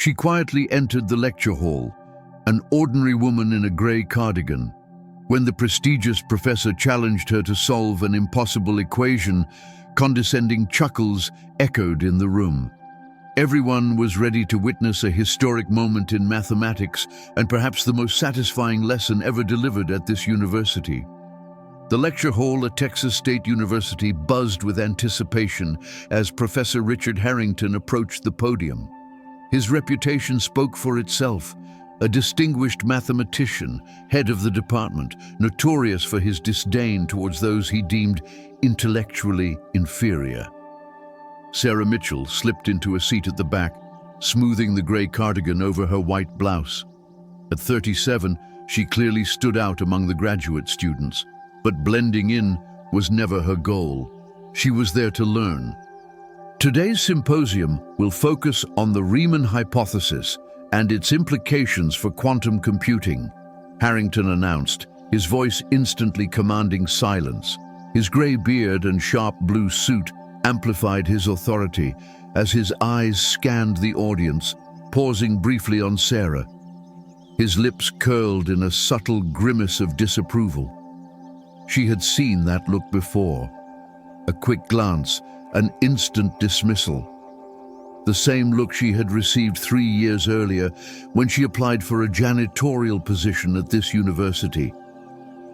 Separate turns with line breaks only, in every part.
She quietly entered the lecture hall, an ordinary woman in a grey cardigan. When the prestigious professor challenged her to solve an impossible equation, condescending chuckles echoed in the room. Everyone was ready to witness a historic moment in mathematics and perhaps the most satisfying lesson ever delivered at this university. The lecture hall at Texas State University buzzed with anticipation as Professor Richard Harrington approached the podium. His reputation spoke for itself, a distinguished mathematician, head of the department, notorious for his disdain towards those he deemed intellectually inferior. Sarah Mitchell slipped into a seat at the back, smoothing the grey cardigan over her white blouse. At 37, she clearly stood out among the graduate students, but blending in was never her goal. She was there to learn. Today's symposium will focus on the Riemann hypothesis and its implications for quantum computing, Harrington announced, his voice instantly commanding silence. His grey beard and sharp blue suit amplified his authority as his eyes scanned the audience, pausing briefly on Sarah. His lips curled in a subtle grimace of disapproval. She had seen that look before. A quick glance, an instant dismissal. The same look she had received 3 years earlier when she applied for a janitorial position at this university.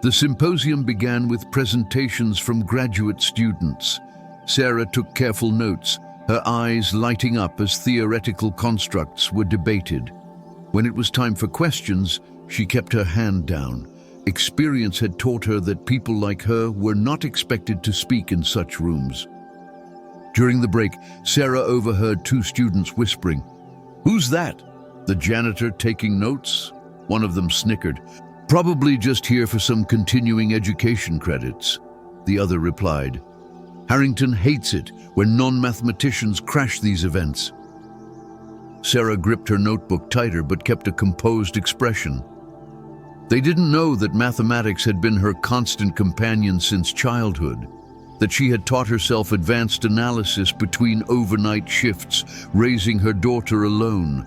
The symposium began with presentations from graduate students. Sarah took careful notes, her eyes lighting up as theoretical constructs were debated. When it was time for questions, she kept her hand down. Experience had taught her that people like her were not expected to speak in such rooms. During the break, Sarah overheard 2 students whispering, "Who's that?" "The janitor taking notes?" One of them snickered. "Probably just here for some continuing education credits," the other replied. "Harrington hates it when non-mathematicians crash these events." Sarah gripped her notebook tighter but kept a composed expression. They didn't know that mathematics had been her constant companion since childhood, that she had taught herself advanced analysis between overnight shifts, raising her daughter alone.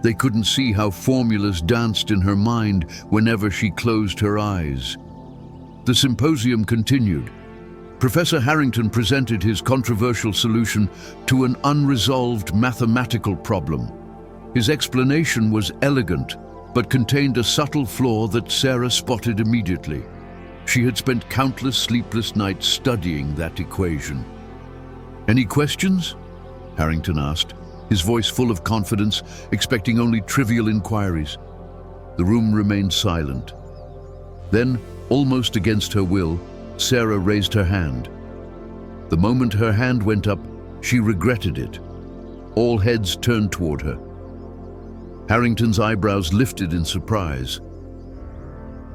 They couldn't see how formulas danced in her mind whenever she closed her eyes. The symposium continued. Professor Harrington presented his controversial solution to an unresolved mathematical problem. His explanation was elegant, but contained a subtle flaw that Sarah spotted immediately. She had spent countless sleepless nights studying that equation. "Any questions?" Harrington asked, his voice full of confidence, expecting only trivial inquiries. The room remained silent. Then, almost against her will, Sarah raised her hand. The moment her hand went up, she regretted it. All heads turned toward her. Harrington's eyebrows lifted in surprise.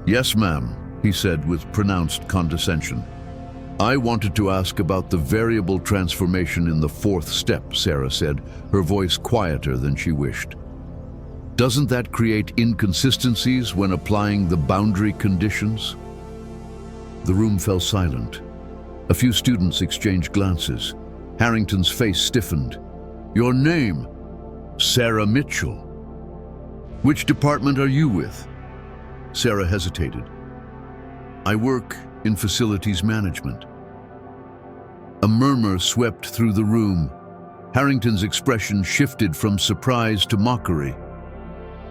"Yes, ma'am," he said with pronounced condescension. "I wanted to ask about the variable transformation in the 4th step," Sarah said, her voice quieter than she wished. "Doesn't that create inconsistencies when applying the boundary conditions?" The room fell silent. A few students exchanged glances. Harrington's face stiffened. "Your name?" "Sarah Mitchell." "Which department are you with?" Sarah hesitated. "I work in facilities management." A murmur swept through the room. Harrington's expression shifted from surprise to mockery.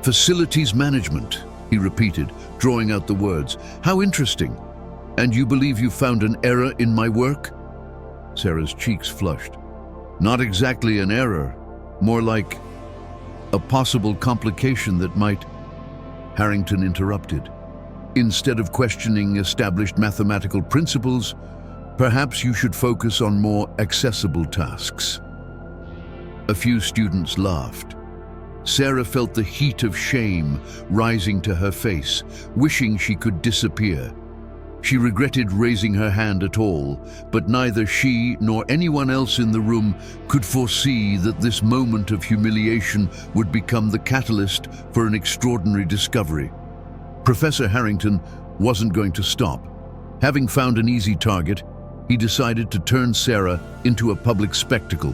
"Facilities management," he repeated, drawing out the words. "How interesting. And you believe you found an error in my work?" Sarah's cheeks flushed. "Not exactly an error, more like a possible complication that might—" Harrington interrupted. "Instead of questioning established mathematical principles, perhaps you should focus on more accessible tasks." A few students laughed. Sarah felt the heat of shame rising to her face, wishing she could disappear. She regretted raising her hand at all, but neither she nor anyone else in the room could foresee that this moment of humiliation would become the catalyst for an extraordinary discovery. Professor Harrington wasn't going to stop. Having found an easy target, he decided to turn Sarah into a public spectacle.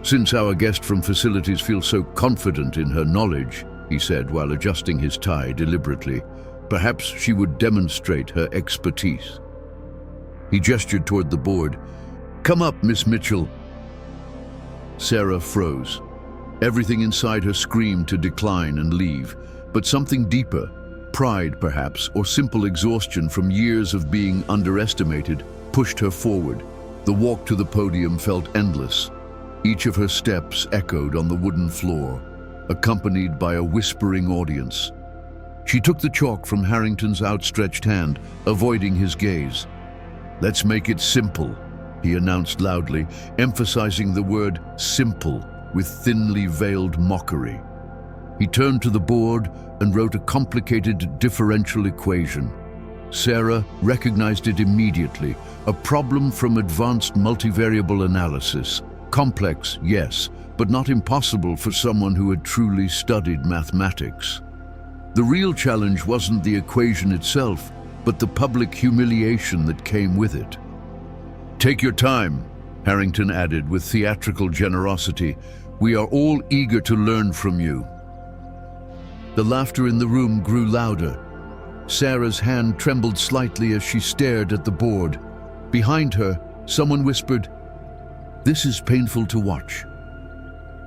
"Since our guest from facilities feels so confident in her knowledge," he said while adjusting his tie deliberately, "perhaps she would demonstrate her expertise." He gestured toward the board. "Come up, Miss Mitchell." Sarah froze. Everything inside her screamed to decline and leave, but something deeper, pride perhaps, or simple exhaustion from years of being underestimated, pushed her forward. The walk to the podium felt endless. Each of her steps echoed on the wooden floor, accompanied by a whispering audience. She took the chalk from Harrington's outstretched hand, avoiding his gaze. "Let's make it simple," he announced loudly, emphasizing the word simple with thinly veiled mockery. He turned to the board and wrote a complicated differential equation. Sarah recognized it immediately, a problem from advanced multivariable analysis. Complex, yes, but not impossible for someone who had truly studied mathematics. The real challenge wasn't the equation itself, but the public humiliation that came with it. "Take your time," Harrington added with theatrical generosity. "We are all eager to learn from you." The laughter in the room grew louder. Sarah's hand trembled slightly as she stared at the board. Behind her, someone whispered, "This is painful to watch."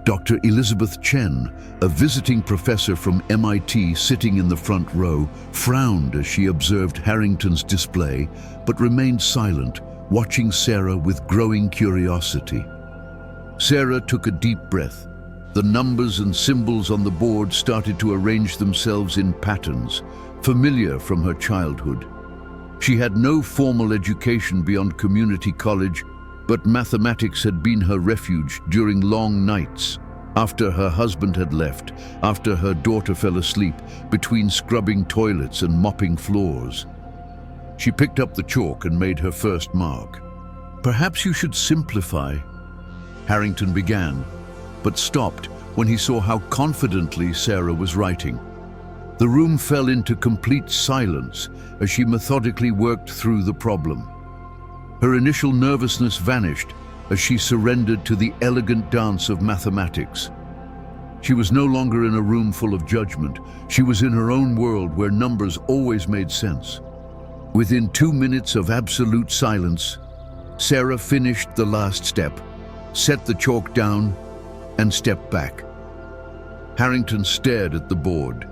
Dr. Elizabeth Chen, a visiting professor from MIT sitting in the front row, frowned as she observed Harrington's display, but remained silent, watching Sarah with growing curiosity. Sarah took a deep breath. The numbers and symbols on the board started to arrange themselves in patterns, familiar from her childhood. She had no formal education beyond community college, but mathematics had been her refuge during long nights, after her husband had left, after her daughter fell asleep, between scrubbing toilets and mopping floors. She picked up the chalk and made her first mark. "Perhaps you should simplify," Harrington began, but stopped when he saw how confidently Sarah was writing. The room fell into complete silence as she methodically worked through the problem. Her initial nervousness vanished as she surrendered to the elegant dance of mathematics. She was no longer in a room full of judgment. She was in her own world where numbers always made sense. Within 2 minutes of absolute silence, Sarah finished the last step, set the chalk down, and stepped back. Harrington stared at the board.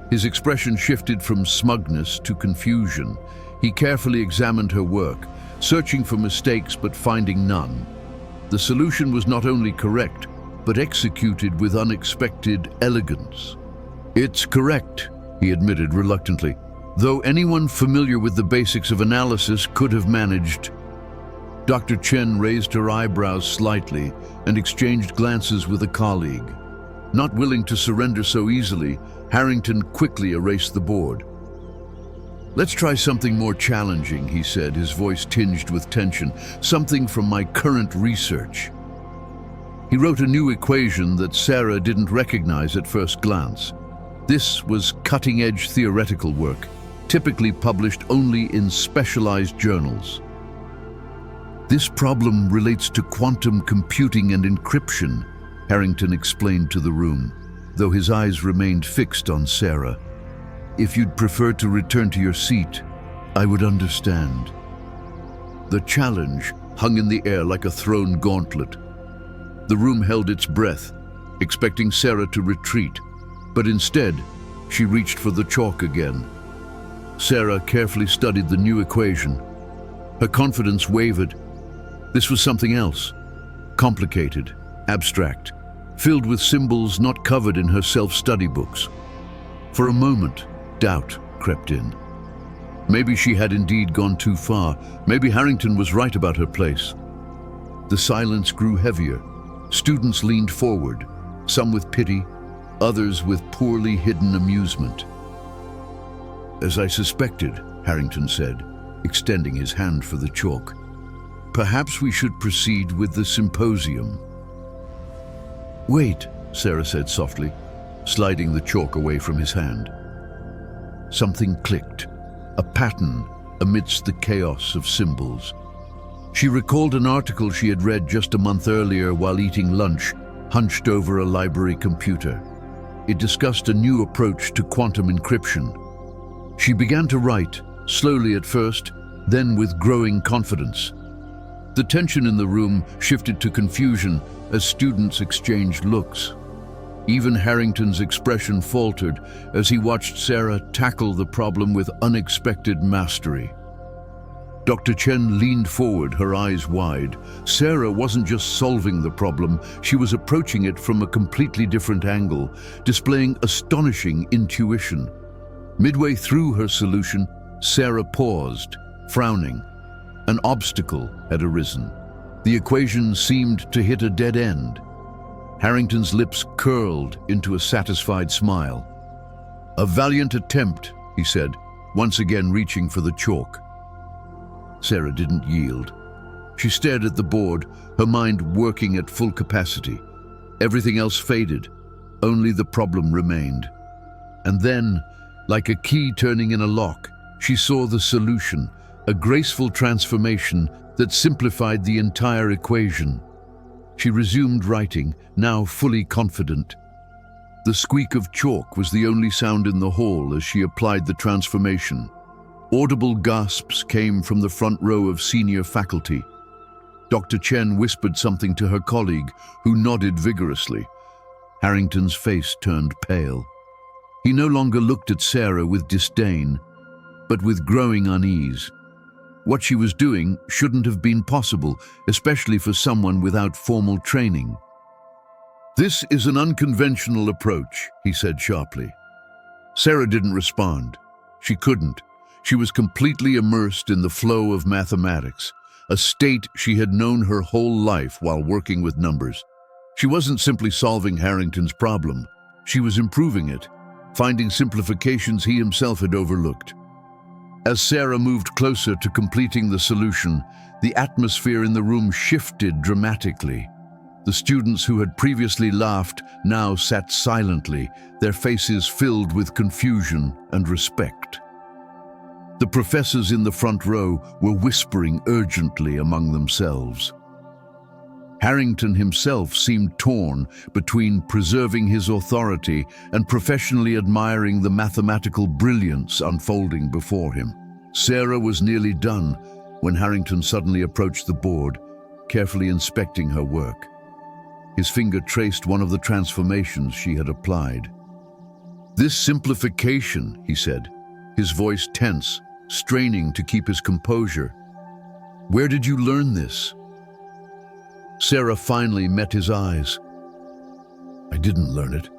His expression shifted from smugness to confusion. He carefully examined her work, searching for mistakes but finding none. The solution was not only correct, but executed with unexpected elegance. "It's correct," he admitted reluctantly, "though anyone familiar with the basics of analysis could have managed." Dr. Chen raised her eyebrows slightly and exchanged glances with a colleague. Not willing to surrender so easily, Harrington quickly erased the board. "Let's try something more challenging," he said, his voice tinged with tension. "Something from my current research." He wrote a new equation that Sarah didn't recognize at first glance. This was cutting-edge theoretical work, typically published only in specialized journals. "This problem relates to quantum computing and encryption," Harrington explained to the room, though his eyes remained fixed on Sarah. "If you'd prefer to return to your seat, I would understand." The challenge hung in the air like a thrown gauntlet. The room held its breath, expecting Sarah to retreat, but instead, she reached for the chalk again. Sarah carefully studied the new equation. Her confidence wavered. This was something else, complicated, abstract, filled with symbols not covered in her self-study books. For a moment, doubt crept in. Maybe she had indeed gone too far. Maybe Harrington was right about her place. The silence grew heavier. Students leaned forward, some with pity, others with poorly hidden amusement. "As I suspected," Harrington said, extending his hand for the chalk. "Perhaps we should proceed with the symposium." "Wait," Sarah said softly, sliding the chalk away from his hand. Something clicked, a pattern amidst the chaos of symbols. She recalled an article she had read just a month earlier while eating lunch, hunched over a library computer. It discussed a new approach to quantum encryption. She began to write, slowly at first, then with growing confidence. The tension in the room shifted to confusion as students exchanged looks. Even Harrington's expression faltered as he watched Sarah tackle the problem with unexpected mastery. Dr. Chen leaned forward, her eyes wide. Sarah wasn't just solving the problem, she was approaching it from a completely different angle, displaying astonishing intuition. Midway through her solution, Sarah paused, frowning. An obstacle had arisen. The equation seemed to hit a dead end. Harrington's lips curled into a satisfied smile. "A valiant attempt," he said, once again reaching for the chalk. Sarah didn't yield. She stared at the board, her mind working at full capacity. Everything else faded. Only the problem remained. And then, like a key turning in a lock, she saw the solution, a graceful transformation that simplified the entire equation. She resumed writing, now fully confident. The squeak of chalk was the only sound in the hall as she applied the transformation. Audible gasps came from the front row of senior faculty. Dr. Chen whispered something to her colleague, who nodded vigorously. Harrington's face turned pale. He no longer looked at Sarah with disdain, but with growing unease. What she was doing shouldn't have been possible, especially for someone without formal training. "This is an unconventional approach," he said sharply. Sarah didn't respond. She couldn't. She was completely immersed in the flow of mathematics, a state she had known her whole life while working with numbers. She wasn't simply solving Harrington's problem. She was improving it, finding simplifications he himself had overlooked. As Sarah moved closer to completing the solution, the atmosphere in the room shifted dramatically. The students who had previously laughed now sat silently, their faces filled with confusion and respect. The professors in the front row were whispering urgently among themselves. Harrington himself seemed torn between preserving his authority and professionally admiring the mathematical brilliance unfolding before him. Sarah was nearly done when Harrington suddenly approached the board, carefully inspecting her work. His finger traced one of the transformations she had applied. "This simplification," he said, his voice tense, straining to keep his composure. "Where did you learn this?" Sarah finally met his eyes. "I didn't learn it.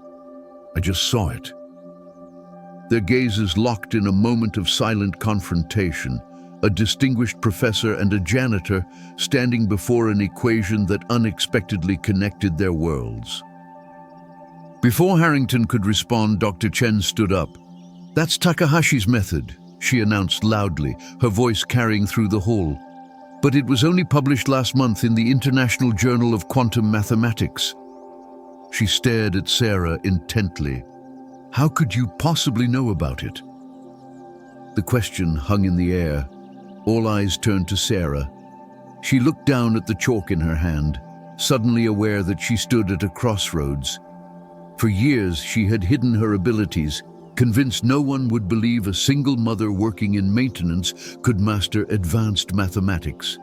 I just saw it." Their gazes locked in a moment of silent confrontation, a distinguished professor and a janitor standing before an equation that unexpectedly connected their worlds. Before Harrington could respond, Dr. Chen stood up. "That's Takahashi's method," she announced loudly, her voice carrying through the hall. "But it was only published last month in the International Journal of Quantum Mathematics." She stared at Sarah intently. "How could you possibly know about it?" The question hung in the air. All eyes turned to Sarah. She looked down at the chalk in her hand, suddenly aware that she stood at a crossroads. For years she had hidden her abilities, convinced no one would believe a single mother working in maintenance could master advanced mathematics.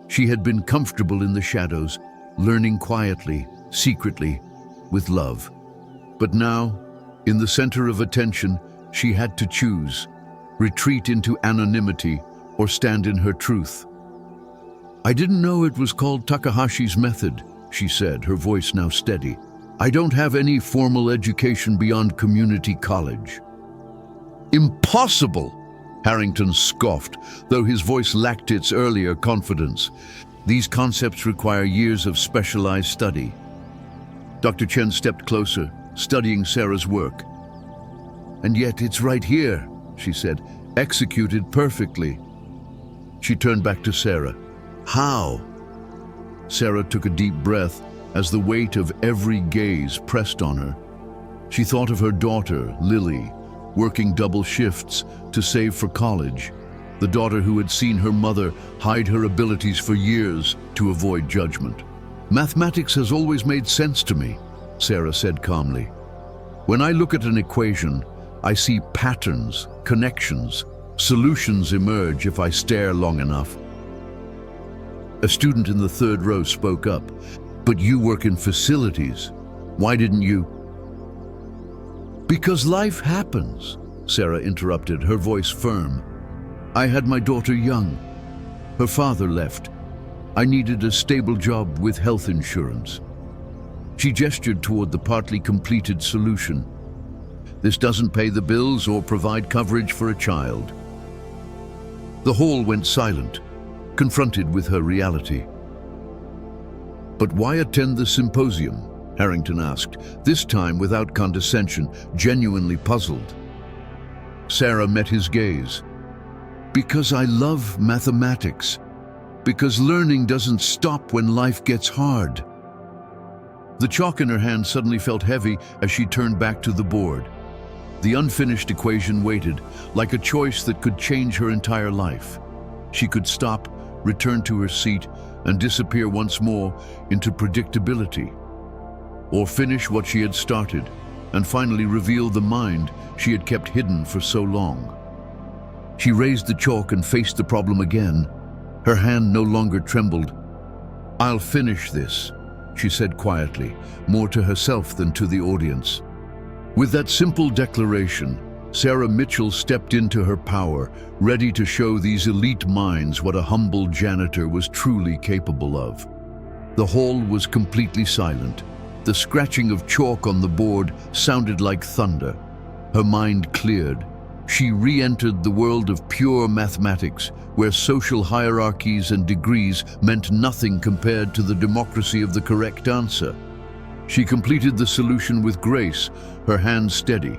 She had been comfortable in the shadows, learning quietly, secretly, with love. But now, in the center of attention, she had to choose: retreat into anonymity or stand in her truth. "I didn't know it was called Takahashi's method," she said, her voice now steady. "I don't have any formal education beyond community college." "Impossible!" Harrington scoffed, though his voice lacked its earlier confidence. "These concepts require years of specialized study." Dr. Chen stepped closer, studying Sarah's work. "And yet it's right here," she said, "executed perfectly." She turned back to Sarah. "How?" Sarah took a deep breath as the weight of every gaze pressed on her. She thought of her daughter, Lily, working double shifts to save for college. the daughter who had seen her mother hide her abilities for years to avoid judgment. "Mathematics has always made sense to me," Sarah said calmly. "When I look at an equation, I see patterns, connections, solutions emerge if I stare long enough." A student in the third row spoke up. "But you work in facilities. Why didn't you?" "Because life happens," Sarah interrupted, her voice firm. "I had my daughter young. Her father left. I needed a stable job with health insurance." She gestured toward the partly completed solution. "This doesn't pay the bills or provide coverage for a child." The hall went silent, confronted with her reality. "But why attend the symposium?" Harrington asked, this time without condescension, genuinely puzzled. Sarah met his gaze. "Because I love mathematics. Because learning doesn't stop when life gets hard." The chalk in her hand suddenly felt heavy as she turned back to the board. The unfinished equation waited, like a choice that could change her entire life. She could stop, return to her seat, and disappear once more into predictability. Or finish what she had started, and finally reveal the mind she had kept hidden for so long. She raised the chalk and faced the problem again. Her hand no longer trembled. "I'll finish this," she said quietly, more to herself than to the audience. With that simple declaration, Sarah Mitchell stepped into her power, ready to show these elite minds what a humble janitor was truly capable of. The hall was completely silent. The scratching of chalk on the board sounded like thunder. Her mind cleared. She re-entered the world of pure mathematics, where social hierarchies and degrees meant nothing compared to the democracy of the correct answer. She completed the solution with grace, her hands steady.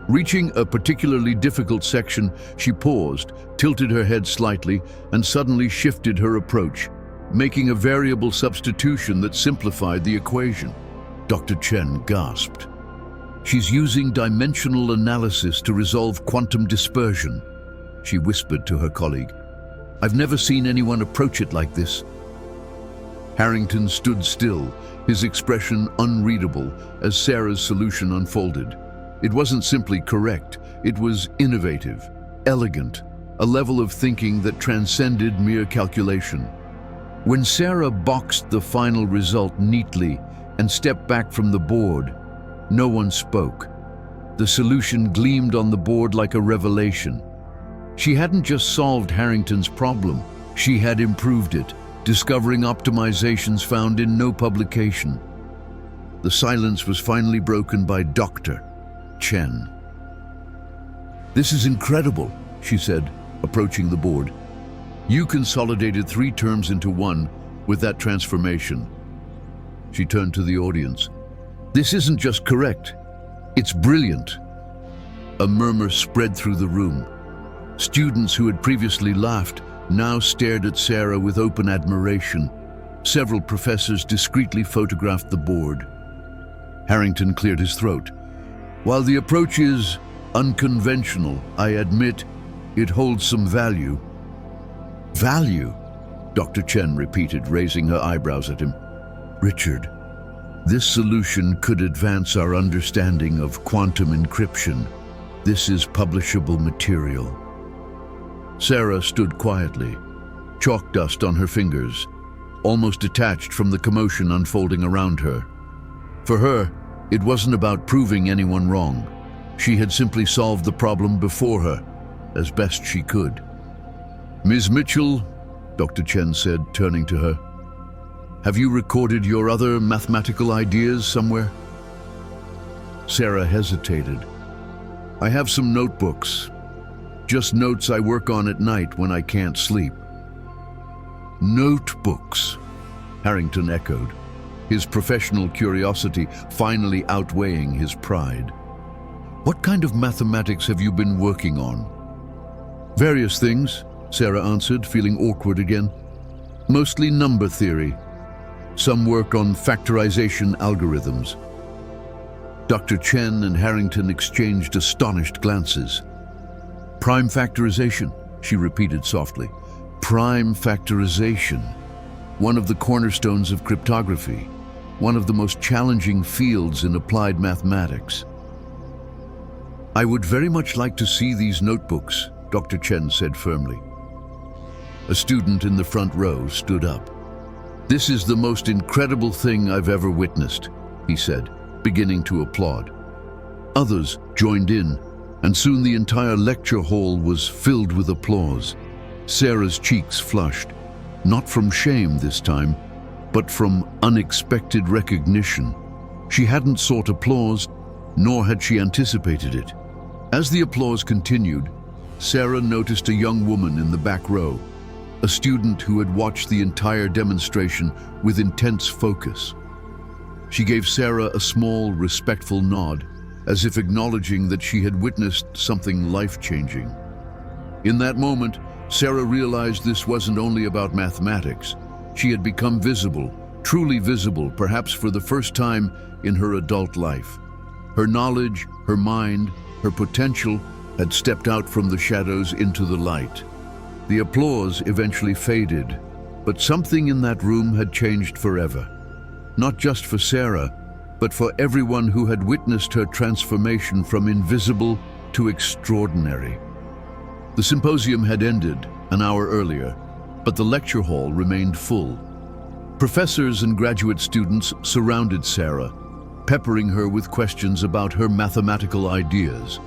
Reaching a particularly difficult section, she paused, tilted her head slightly, and suddenly shifted her approach, making a variable substitution that simplified the equation. Dr. Chen gasped. "She's using dimensional analysis to resolve quantum dispersion," she whispered to her colleague. "I've never seen anyone approach it like this." Harrington stood still, his expression unreadable as Sarah's solution unfolded. It wasn't simply correct, it was innovative, elegant, a level of thinking that transcended mere calculation. When Sarah boxed the final result neatly and stepped back from the board, no one spoke. The solution gleamed on the board like a revelation. She hadn't just solved Harrington's problem, she had improved it, discovering optimizations found in no publication. The silence was finally broken by Dr. Chen. "This is incredible," she said, approaching the board. "You consolidated 3 terms into one with that transformation." She turned to the audience. "This isn't just correct, it's brilliant." A murmur spread through the room. Students who had previously laughed now stared at Sarah with open admiration. Several professors discreetly photographed the board. Harrington cleared his throat. "While the approach is unconventional, I admit it holds some value." "Value?" Dr. Chen repeated, raising her eyebrows at him. "Richard, this solution could advance our understanding of quantum encryption. This is publishable material." Sarah stood quietly, chalk dust on her fingers, almost detached from the commotion unfolding around her. For her, it wasn't about proving anyone wrong. She had simply solved the problem before her, as best she could. "Ms. Mitchell," Dr. Chen said, turning to her, "have you recorded your other mathematical ideas somewhere?" Sarah hesitated. "I have some notebooks. Just notes I work on at night when I can't sleep." "Notebooks," Harrington echoed, his professional curiosity finally outweighing his pride. "What kind of mathematics have you been working on?" "Various things," Sarah answered, feeling awkward again. "Mostly number theory. Some work on factorization algorithms." Dr. Chen and Harrington exchanged astonished glances. "Prime factorization?" she repeated softly. Prime factorization, one of the cornerstones of cryptography, one of the most challenging fields in applied mathematics. I would very much like to see these notebooks, Dr. Chen said firmly. A student in the front row stood up. This is the most incredible thing I've ever witnessed, he said, beginning to applaud. Others joined in, and soon the entire lecture hall was filled with applause. Sarah's cheeks flushed, not from shame this time, but from unexpected recognition. She hadn't sought applause, nor had she anticipated it. As the applause continued, Sarah noticed a young woman in the back row, a student who had watched the entire demonstration with intense focus. She gave Sarah a small, respectful nod, as if acknowledging that she had witnessed something life-changing. In that moment, Sarah realized this wasn't only about mathematics. She had become visible, truly visible, perhaps for the first time in her adult life. Her knowledge, her mind, her potential had stepped out from the shadows into the light. The applause eventually faded, but something in that room had changed forever. Not just for Sarah, but for everyone who had witnessed her transformation from invisible to extraordinary. The symposium had ended an hour earlier, but the lecture hall remained full. Professors and graduate students surrounded Sarah, peppering her with questions about her mathematical ideas.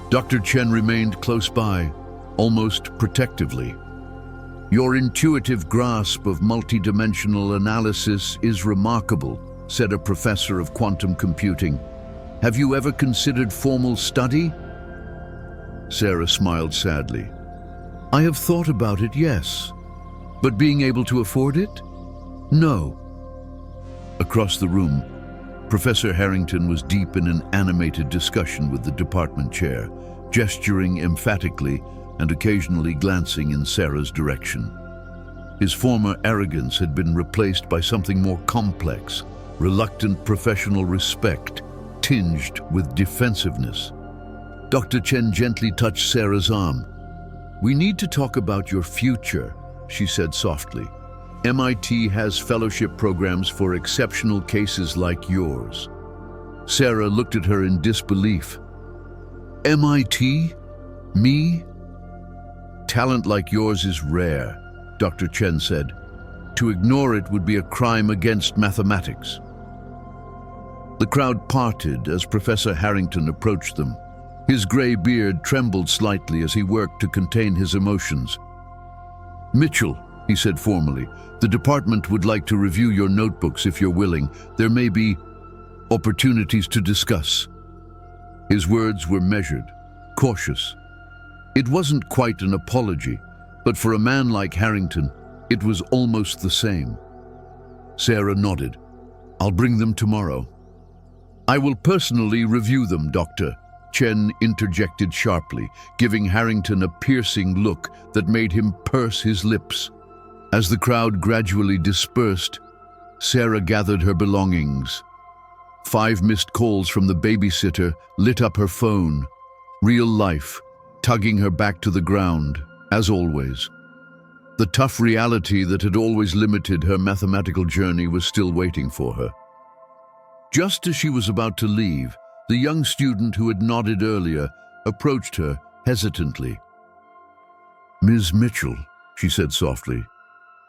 Dr. Chen remained close by, almost protectively. Your intuitive grasp of multidimensional analysis is remarkable, said a professor of quantum computing. Have you ever considered formal study? Sarah smiled sadly. I have thought about it, yes. But being able to afford it? No. Across the room, Professor Harrington was deep in an animated discussion with the department chair, gesturing emphatically and occasionally glancing in Sarah's direction. His former arrogance had been replaced by something more complex, reluctant professional respect, tinged with defensiveness. Dr. Chen gently touched Sarah's arm. We need to talk about your future, she said softly. MIT has fellowship programs for exceptional cases like yours. Sarah looked at her in disbelief. MIT? Me? Talent like yours is rare, Dr. Chen said. To ignore it would be a crime against mathematics. The crowd parted as Professor Harrington approached them. His gray beard trembled slightly as he worked to contain his emotions. Mitchell, he said formally, the department would like to review your notebooks if you're willing. There may be opportunities to discuss. His words were measured, cautious. It wasn't quite an apology, but for a man like Harrington, it was almost the same. Sarah nodded. I'll bring them tomorrow. I will personally review them, Doctor, Chen interjected sharply, giving Harrington a piercing look that made him purse his lips. As the crowd gradually dispersed, Sarah gathered her belongings. 5 missed calls from the babysitter lit up her phone. Real life, tugging her back to the ground, as always. The tough reality that had always limited her mathematical journey was still waiting for her. Just as she was about to leave, the young student who had nodded earlier approached her hesitantly. Ms. Mitchell, she said softly,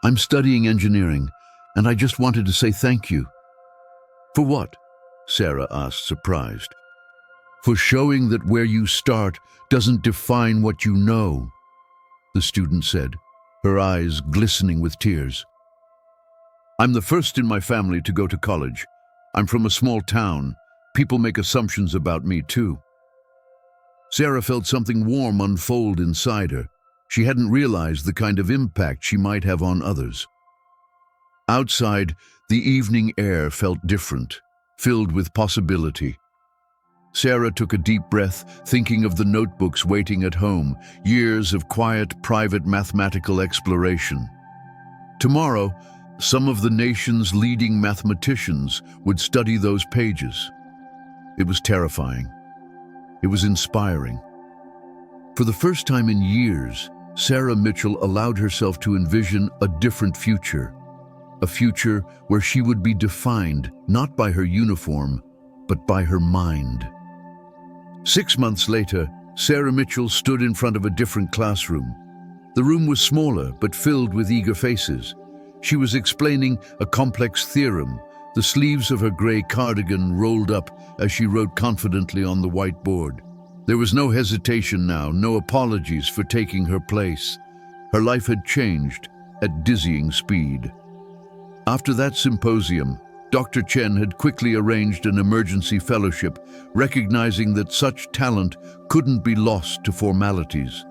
I'm studying engineering, and I just wanted to say thank you. For what? Sarah asked, surprised. For showing that where you start doesn't define what you know, the student said, her eyes glistening with tears. I'm the first in my family to go to college. I'm from a small town. People make assumptions about me too. Sarah felt something warm unfold inside her. She hadn't realized the kind of impact she might have on others. Outside, the evening air felt different, filled with possibility. Sarah took a deep breath, thinking of the notebooks waiting at home, years of quiet, private mathematical exploration. Tomorrow, some of the nation's leading mathematicians would study those pages. It was terrifying. It was inspiring. For the first time in years, Sarah Mitchell allowed herself to envision a different future, a future where she would be defined not by her uniform, but by her mind. 6 months later, Sarah Mitchell stood in front of a different classroom. The room was smaller, but filled with eager faces. She was explaining a complex theorem, the sleeves of her gray cardigan rolled up as she wrote confidently on the whiteboard. There was no hesitation now, no apologies for taking her place. Her life had changed at dizzying speed. After that symposium, Dr. Chen had quickly arranged an emergency fellowship, recognizing that such talent couldn't be lost to formalities.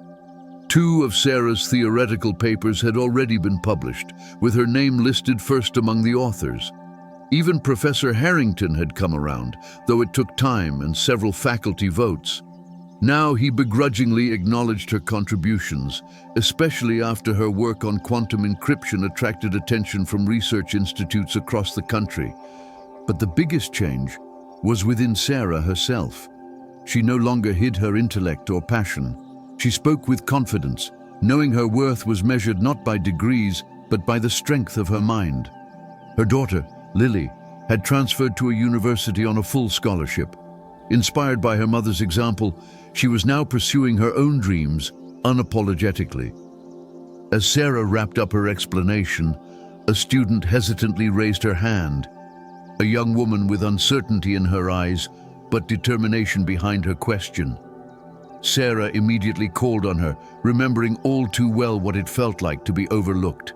2 of Sarah's theoretical papers had already been published, with her name listed first among the authors. Even Professor Harrington had come around, though it took time and several faculty votes. Now he begrudgingly acknowledged her contributions, especially after her work on quantum encryption attracted attention from research institutes across the country. But the biggest change was within Sarah herself. She no longer hid her intellect or passion. She spoke with confidence, knowing her worth was measured not by degrees, but by the strength of her mind. Her daughter, Lily, had transferred to a university on a full scholarship. Inspired by her mother's example, she was now pursuing her own dreams unapologetically. As Sarah wrapped up her explanation, a student hesitantly raised her hand. A young woman with uncertainty in her eyes, but determination behind her question. Sarah immediately called on her, remembering all too well what it felt like to be overlooked.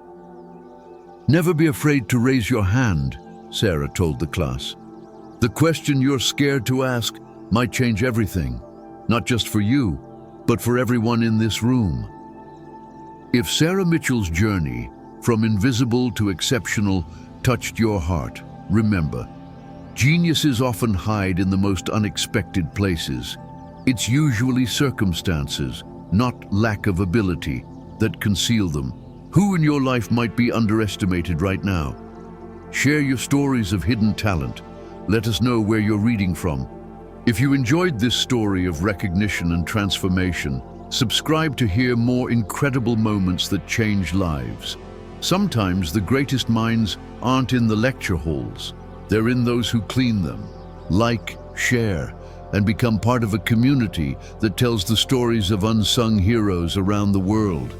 "Never be afraid to raise your hand," Sarah told the class. "The question you're scared to ask might change everything, not just for you, but for everyone in this room." If Sarah Mitchell's journey, from invisible to exceptional, touched your heart, remember, geniuses often hide in the most unexpected places. It's usually circumstances, not lack of ability, that conceal them. Who in your life might be underestimated right now? Share your stories of hidden talent. Let us know where you're reading from. If you enjoyed this story of recognition and transformation, subscribe to hear more incredible moments that change lives. Sometimes the greatest minds aren't in the lecture halls. They're in those who clean them. Like, share, and become part of a community that tells the stories of unsung heroes around the world.